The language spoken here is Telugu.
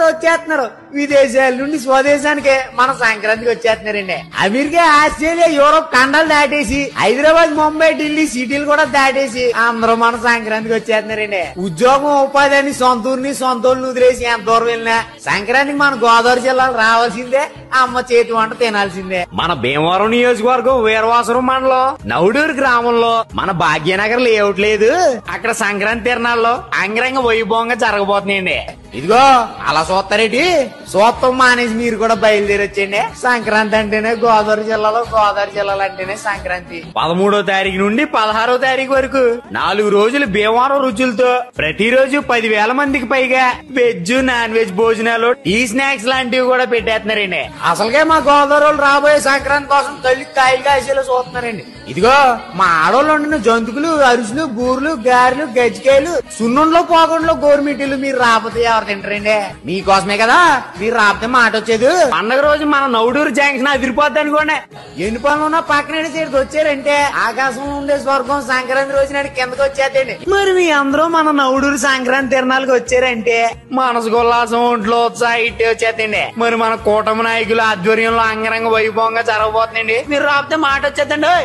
వచ్చేస్తున్నారు విదేశాల నుండి స్వదేశానికి మన సంక్రాంతికి వచ్చేస్తున్నారండి. అమెరికా, ఆస్ట్రేలియా, యూరోప్ ఖండాలు దాటేసి హైదరాబాద్, ముంబై, ఢిల్లీ సిటీలు కూడా దాటేసి అందరూ మన సంక్రాంతికి వచ్చేస్తున్నారండి. ఉద్యోగం, ఉపాధి అని సొంత ఊరిని సొంత ఊరిని వదిలేసి ఎంత దూరం వెళ్ళినా సంక్రాంతికి మన గోదావరి జిల్లాలో రావాల్సిందే, అమ్మ చేతి వంట తినాల్సిందే. మన భీమవరం నియోజకవర్గం వీరవాసరం మండలం నౌడూరు గ్రామంలో మన భాగ్యనగర్ లేఅవుట్ లేదు, అక్కడ సంక్రాంతి తిరణాల్లో అంగరంగ వైభవంగా జరగబోతున్నాయండి. ఇదిగో అలా చూస్తారేటి, చూస్తాం మానేసి మీరు కూడా బయలుదేరొచ్చండి. సంక్రాంతి అంటేనే గోదావరి జిల్లాలో అంటేనే సంక్రాంతి. 13వ తారీఖు నుండి 16వ తారీఖు వరకు 4 రోజులు భీమవరం రుచులతో ప్రతిరోజు 10,000 మందికి పైగా వెజ్, నాన్ వెజ్ భోజనాలు, టీ స్నాక్స్ లాంటివి కూడా పెట్టేస్తున్నారండి. అసలుకే మా గోదావరి వాళ్ళు రాబోయే సంక్రాంతి కోసం తల్లి కాయలు కాసేలా చూస్తున్నారండి. ఇదిగో మా ఆడోళ్ళు వండిన జంతుకులు, అరుసులు, బూర్లు, గారెలు, గజ్జికాయలు, సున్నుండ్లో, పోకుండా గోరుమిటీలు మీరు రాకపోతే ఎవరు తింటారండి? మీకోసమే కదా మీరు రాకపోతే మాట వచ్చేది. పండగ రోజు మన నౌడూరు జంక్షన్ అదిరిపోద్ది అనుకోండి. ఎన్ని పనులు ఉన్నా పక్కన సైడ్కి వచ్చారంటే ఆకాశంలో ఉండే స్వర్గం సంక్రాంతి రోజు నాడు కిందకి వచ్చేద్దండి. మరి మీ అందరూ మన నౌడూరు సంక్రాంతి తిరణాలకు వచ్చారంటే మనసుకు ఉల్లాసం, ఒంట్లో ఉత్సాహం ఇట్టే వచ్చేద్దండి. మరి మన కూటమి నాయకుల ఆధ్వర్యంలో అంగరంగ వైభవంగా జరగబోతుందండి. మీరు రాకపోతే మాట వచ్చేద్దండి.